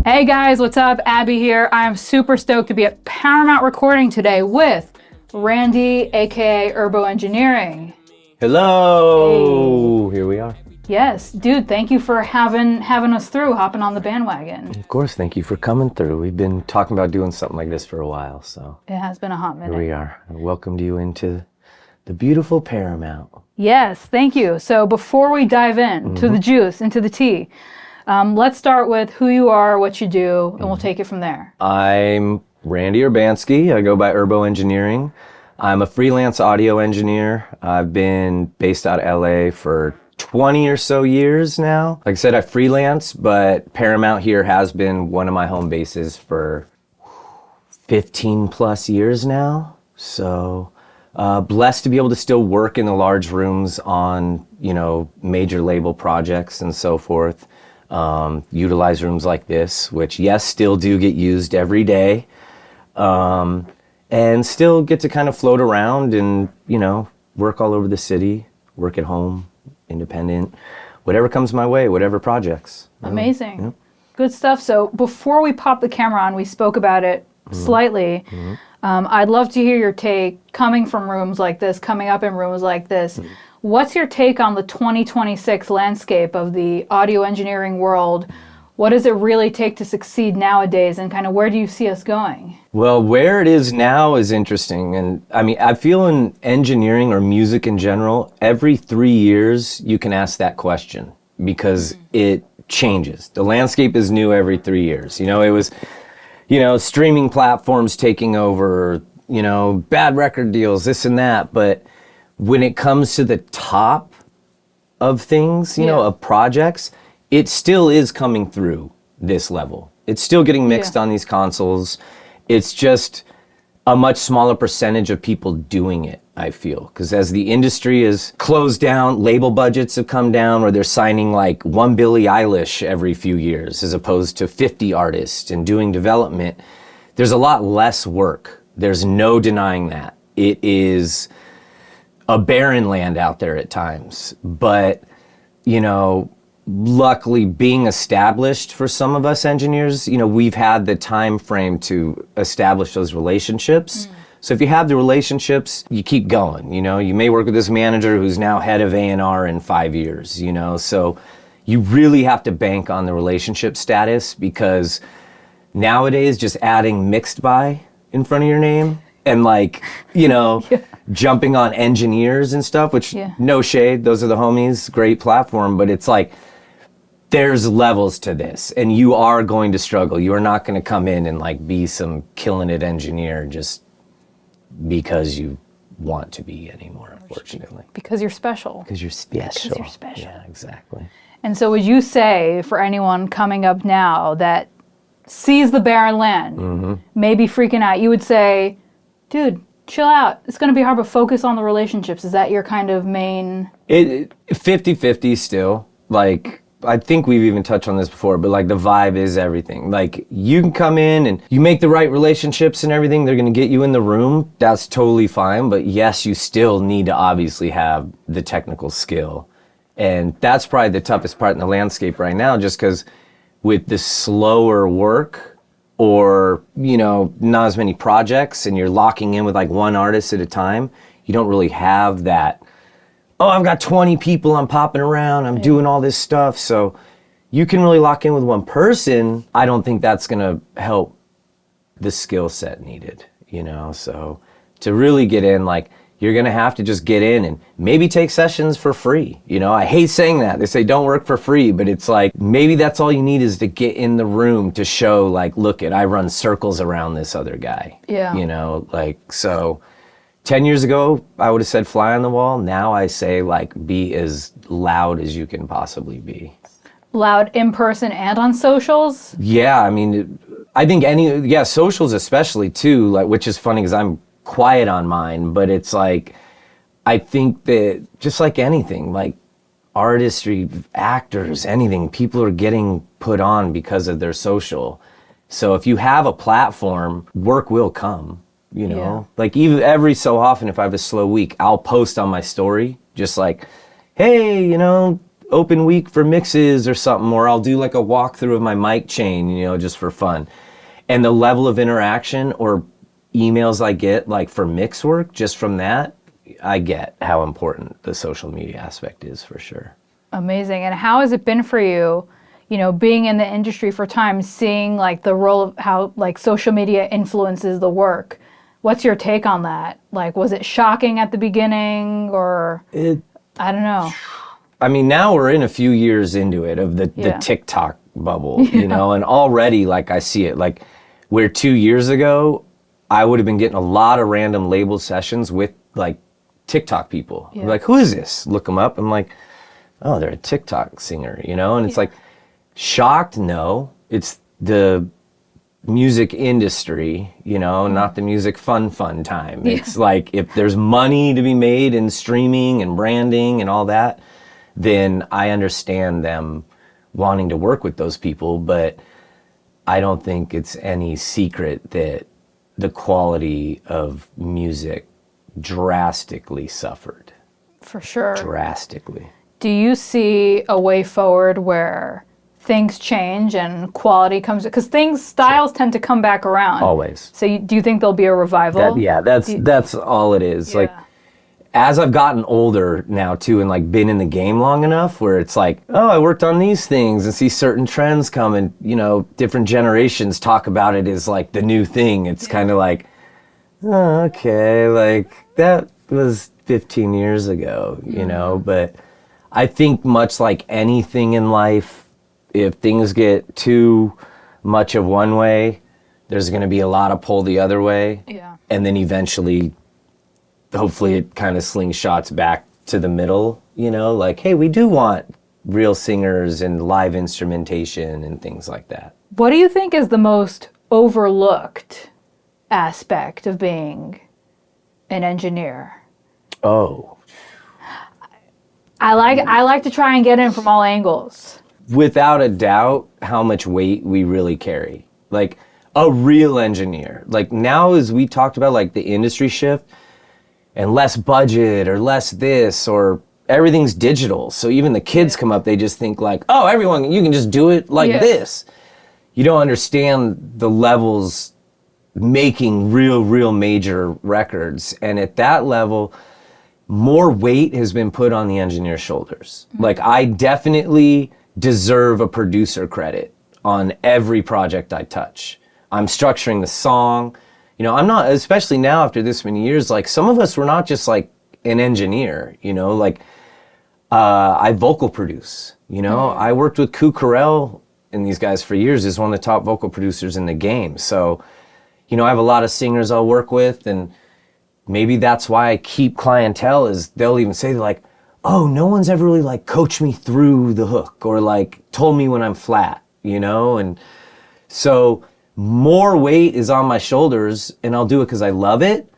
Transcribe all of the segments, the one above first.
Hey guys, what's up? Abby here. I am super stoked to be at Paramount Recording today with Randy, aka Urboengineering. Hello! Hey. Here we are. Yes, dude, thank you for having us through, hopping on the bandwagon. Of course, thank you for coming through. We've been talking about doing something like this for a while, so. It has been a hot minute. Here we are. I welcomed you into the beautiful Paramount. Yes, thank you. So before we dive in to the juice, into the tea, let's start with who you are, what you do, and we'll take it from there. I'm Randy Urbanski. I go by Urboengineering. I'm a freelance audio engineer. I've been based out of LA for 20 or so years now. Like I said, I freelance, but Paramount here has been one of my home bases for 15 plus years now. So blessed to be able to still work in the large rooms on, major label projects and so forth. Utilize rooms like this, which yes, still do get used every day. And still get to kind of float around and, work all over the city, work at home, independent, whatever comes my way, whatever projects. Amazing. Yeah. Good stuff. So before we pop the camera on, we spoke about it slightly. I'd love to hear your take coming from rooms like this, coming up in rooms like this. What's your take on the 2026 landscape of the audio engineering world? What does it really take to succeed nowadays, and kind of where do you see us going? Well, where it is now is interesting. And I feel in engineering or music in general, every 3 years you can ask that question because it changes. The landscape is new every 3 years. It was, streaming platforms taking over, bad record deals, this and that. But when it comes to the top of things, of projects, it still is coming through this level. It's still getting mixed on these consoles. It's just a much smaller percentage of people doing it, I feel. Because as the industry is closed down, label budgets have come down, where they're signing like one Billie Eilish every few years as opposed to 50 artists and doing development. There's a lot less work. There's no denying that. It is a barren land out there at times. But, luckily being established for some of us engineers, we've had the time frame to establish those relationships. So if you have the relationships, you keep going, you may work with this manager who's now head of A&R in 5 years, so you really have to bank on the relationship status, because nowadays just adding mixed by in front of your name and jumping on engineers and stuff, which no shade, those are the homies, great platform, but it's like, there's levels to this, and you are going to struggle. You are not going to come in and be some killing it engineer just because you want to be anymore, unfortunately. Because you're special. Because you're special. Because you're special. Yeah, exactly. And so would you say, for anyone coming up now that sees the barren land, maybe freaking out, you would say, dude, chill out. It's going to be hard, but focus on the relationships. Is that your kind of main... 50-50 still. I think we've even touched on this before, but the vibe is everything. You can come in and you make the right relationships and everything, they're going to get you in the room. That's totally fine. But yes, you still need to obviously have the technical skill. And that's probably the toughest part in the landscape right now, just because with the slower work or, not as many projects, and you're locking in with one artist at a time, you don't really have that, oh, I've got 20 people, I'm popping around, I'm doing all this stuff. So you can really lock in with one person. I don't think that's going to help the skill set needed, So to really get in, you're going to have to just get in and maybe take sessions for free. I hate saying that. They say don't work for free, but it's maybe that's all you need is to get in the room to show look I run circles around this other guy. Yeah. So 10 years ago, I would have said fly on the wall. Now I say be as loud as you can possibly be. Loud in person and on socials? Yeah, I think socials especially too, which is funny because I'm quiet on mine, but it's I think that just like anything, artistry, actors, anything, people are getting put on because of their social. So if you have a platform, work will come. Even every so often, if I have a slow week, I'll post on my story just hey, open week for mixes or something, or I'll do like a walkthrough of my mic chain, you know, just for fun. And the level of interaction or emails I get like for mix work, just from that, I get how important the social media aspect is for sure. Amazing. And how has it been for you, you know, being in the industry for time, seeing like the role of how like social media influences the work? What's your take on that? Like, was it shocking at the beginning or I don't know. I mean, now we're in a few years into it of the TikTok bubble, you know, and already like I see it like where 2 years ago, I would have been getting a lot of random label sessions with like TikTok people. I'm like, who is this? Look them up. I'm like, oh, they're a TikTok singer, you know? And it's like, shocked? No. It's the music industry, you know, not the music fun time. It's like, if there's money to be made in streaming and branding and all that, then I understand them wanting to work with those people, but I don't think it's any secret that the quality of music drastically suffered. For sure. Drastically. Do you see a way forward where things change and quality comes? Because styles tend to come back around. Always. So do you think there'll be a revival? That's all it is. Yeah. Like, as I've gotten older now too, and like been in the game long enough where it's like, oh, I worked on these things and see certain trends come and, you know, different generations talk about it as like the new thing. It's kind of like, oh, okay, like that was 15 years ago, you know, but I think much like anything in life, if things get too much of one way, there's going to be a lot of pull the other way. Yeah. And then eventually, hopefully it kind of slingshots back to the middle, you know, like, hey, we do want real singers and live instrumentation and things like that. What do you think is the most overlooked aspect of being an engineer? Oh. I like to try and get in from all angles. Without a doubt, how much weight we really carry. Like a real engineer. Like now, as we talked about, like the industry shift and less budget or less this or everything's digital. So even the kids come up, they just think like, oh, everyone, you can just do it like this. You don't understand the levels making real major records. And at that level, more weight has been put on the engineer's shoulders. Like I definitely deserve a producer credit on every project I touch. I'm structuring the song. You know, I'm not, especially now after this many years, like some of us were not just like an engineer, you know, like I vocal produce, you know, I worked with Ku Carell and these guys for years as one of the top vocal producers in the game. So, you know, I have a lot of singers I'll work with, and maybe that's why I keep clientele is they'll even say like, oh, no one's ever really like coached me through the hook or like told me when I'm flat, you know? And so more weight is on my shoulders and I'll do it because I love it.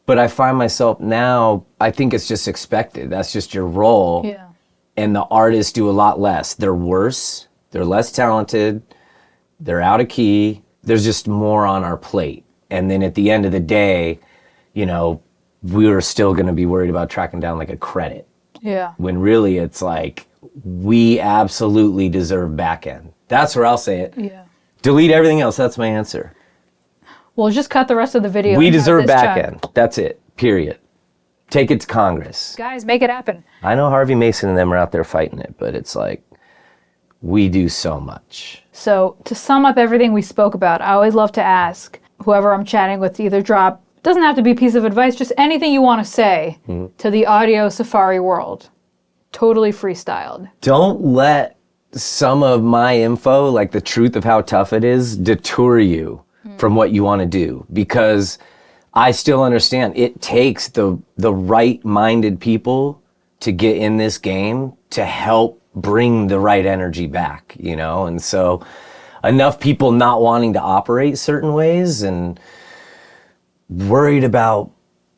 But I find myself now, I think it's just expected. That's just your role. Yeah. And the artists do a lot less. They're worse. They're less talented. They're out of key. There's just more on our plate. And then at the end of the day, you know, we're still going to be worried about tracking down like a credit. Yeah. When really it's like, we absolutely deserve back end. That's where I'll say it. Yeah. Delete everything else. That's my answer. We'll just cut the rest of the video. We and have deserve this back check. end. That's it. Period. Take it to Congress. Guys, make it happen. I know Harvey Mason and them are out there fighting it, but it's like, we do so much. So to sum up everything we spoke about, I always love to ask whoever I'm chatting with to either drop, doesn't have to be a piece of advice, just anything you want to say to the audio safari world. Totally freestyled. Don't let some of my info, like the truth of how tough it is, deter you from what you want to do. Because I still understand it takes the right-minded people to get in this game to help bring the right energy back, you know? And so enough people not wanting to operate certain ways and worried about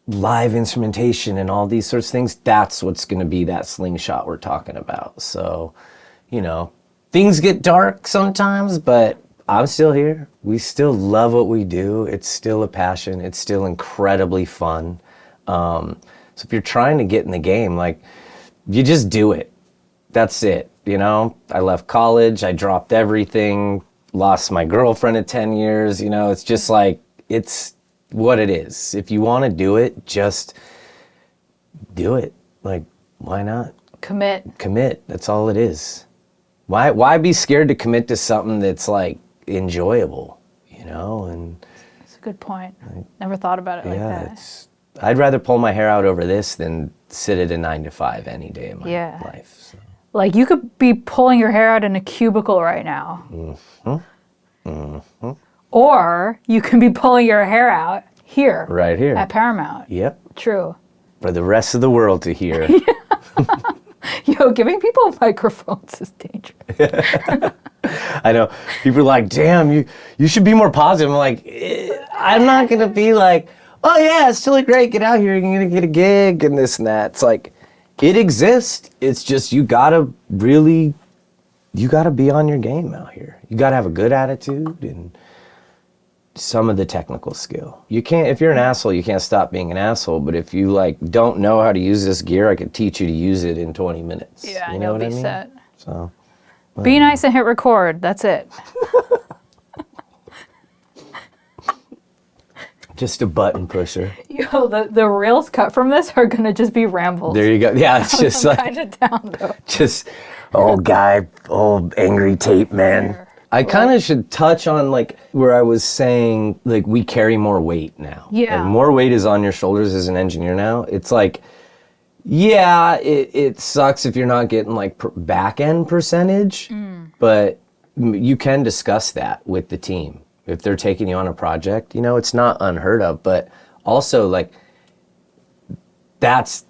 live instrumentation and all these sorts of things, that's what's going to be that slingshot we're talking about. So, you know, things get dark sometimes, but I'm still here. We still love what we do. It's still a passion. It's still incredibly fun. So if you're trying to get in the game, like, you just do it. that's it, you know? I left college, I dropped everything, lost my girlfriend at 10 years, you know? It's just like, it's what it is. If you want to do it, just do it. Like, why not? Commit. That's all it is. Why be scared to commit to something that's like enjoyable, you know? And that's a good point. Never thought about it like that. I'd rather pull my hair out over this than sit at a 9 to 5 any day of my life. So. Like you could be pulling your hair out in a cubicle right now. Or you can be pulling your hair out here. Right here. At Paramount. Yep. True. For the rest of the world to hear. Yo, giving people microphones is dangerous. I know. People are like, damn, you should be more positive. I'm like, I'm not going to be like, oh yeah, it's totally great. Get out here. You're going to get a gig and this and that. It's like, it exists. It's just you got to be on your game out here. You got to have a good attitude and some of the technical skill. You can't, if you're an asshole, you can't stop being an asshole. But if you like don't know how to use this gear, I could teach you to use it in 20 minutes. Yeah, you know what I mean? Set. So, be nice and hit record. That's it. Just a button pusher. Yo, the reels cut from this are gonna just be rambles. There you go. Yeah, it's just like kind of down though. Just old angry tape man. I kind of should touch on like where I was saying like we carry more weight now. Yeah. Like, more weight is on your shoulders as an engineer now. It's like, yeah, it sucks if you're not getting like back end percentage, but you can discuss that with the team. If they're taking you on a project, you know, it's not unheard of, but also like that's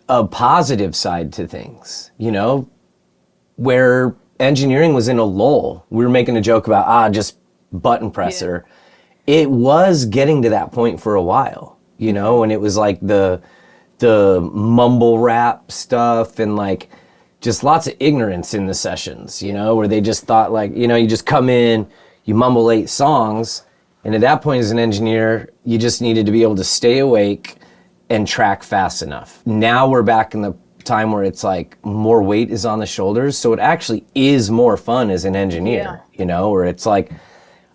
a positive side to things, you know, where engineering was in a lull. We were making a joke about, just button presser. Yeah. It was getting to that point for a while, you know, and it was like the mumble rap stuff and like just lots of ignorance in the sessions, you know, where they just thought like, you know, you just come in, you mumble 8 songs, and at that point as an engineer, you just needed to be able to stay awake and track fast enough. Now we're back in the time where it's like more weight is on the shoulders, so it actually is more fun as an engineer, you know, where it's like,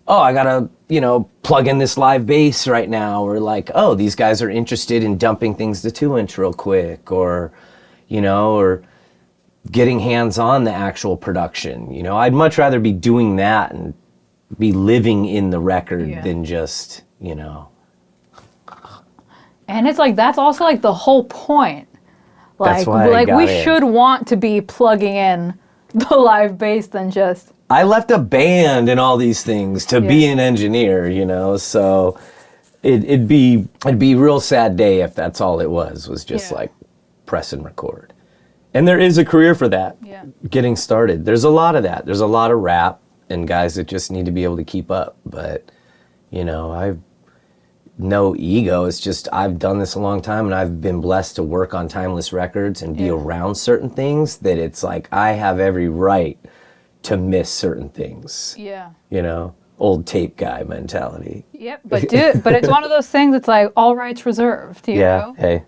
oh, I gotta, you know, plug in this live bass right now, or like, oh, these guys are interested in dumping things to 2-inch real quick, or, you know, or getting hands on the actual production. You know, I'd much rather be doing that and be living in the record than just, you know. And it's like, that's also like the whole point. Like, that's why we should want to be plugging in the live bass than just. I left a band and all these things to be an engineer, you know, so it'd be a real sad day if that's all it was just like press and record. And there is a career for that, getting started. There's a lot of that. There's a lot of rap and guys that just need to be able to keep up. But, you know, I've no ego. It's just I've done this a long time and I've been blessed to work on timeless records and be around certain things that it's like I have every right to miss certain things. Yeah. You know, old tape guy mentality. Yep, but it's one of those things that's like all rights reserved, you know? Hey.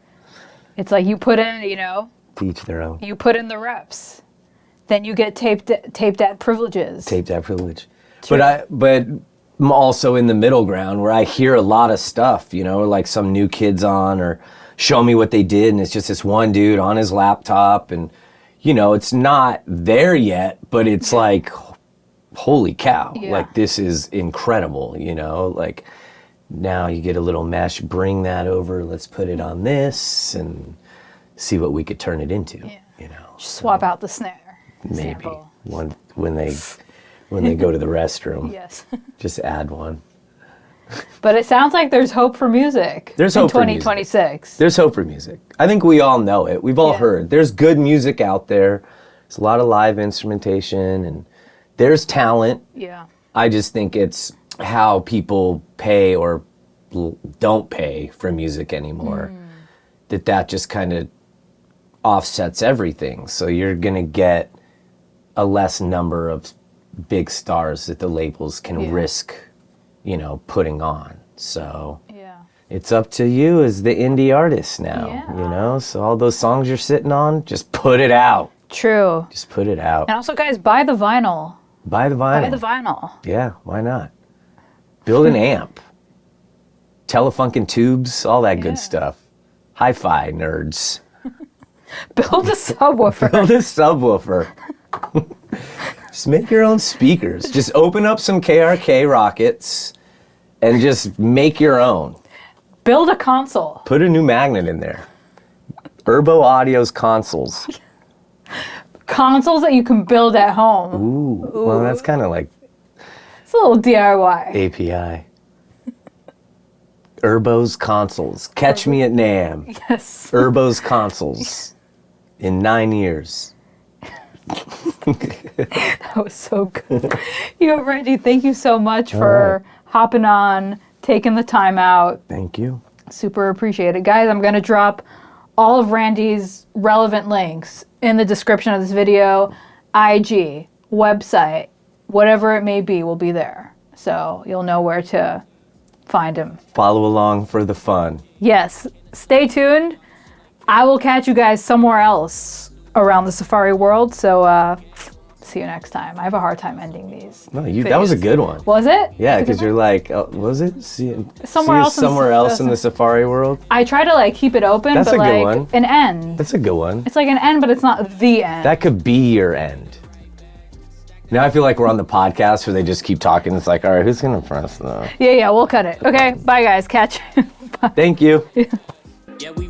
It's like you put in, you know. To each their own. You put in the reps. Then you get taped at privileges. Taped at privilege. But I'm also in the middle ground where I hear a lot of stuff, you know, like some new kids on or show me what they did, and it's just this one dude on his laptop, and you know, it's not there yet, but it's like, holy cow, like this is incredible, you know, like now you get a little mesh, bring that over, let's put it on this and see what we could turn it into, you know. Just swap out the snare. Maybe one when they go to the restroom. Yes. Just add one. But it sounds like there's hope for music. There's hope in 2026. There's hope for music. I think we all know it. We've all heard. There's good music out there. There's a lot of live instrumentation and there's talent. Yeah. I just think it's how people pay or don't pay for music anymore. That just kind of offsets everything. So you're going to get a less number of big stars that the labels can risk, you know, putting on. So it's up to you as the indie artist now, you know? So all those songs you're sitting on, just put it out. True. Just put it out. And also, guys, buy the vinyl. Buy the vinyl. Buy the vinyl. Yeah, why not? Build an amp. Telefunken tubes, all that good stuff. Hi-fi nerds. Build a subwoofer. Build a subwoofer. Just make your own speakers. Just open up some KRK rockets and just make your own. Build a console. Put a new magnet in there. Urbo Audio's consoles. Consoles that you can build at home. Ooh. Well, that's kind of like It's a little DIY. API. Urbo's consoles. Catch me at NAMM. Yes. Urbo's consoles. In 9 years. That was so good. Randy, thank you so much for hopping on, taking the time out. Thank you. Super appreciate it. Guys, I'm going to drop all of Randy's relevant links in the description of this video. IG, website, whatever it may be will be there. So you'll know where to find him. Follow along for the fun. Yes. Stay tuned. I will catch you guys somewhere else around the Safari world. So see you next time. I have a hard time ending these. No, that was a good one. Was it? Yeah, because you're like, was it? Somewhere else in the Safari world? I try to like keep it open, That's but a good like one. an end. That's a good one. It's like an end, but it's not the end. That could be your end. Now I feel like we're on the podcast where they just keep talking. It's like, all right, who's going to press though? Yeah, we'll cut it. Okay, bye guys. Catch you. Thank you. Yeah, we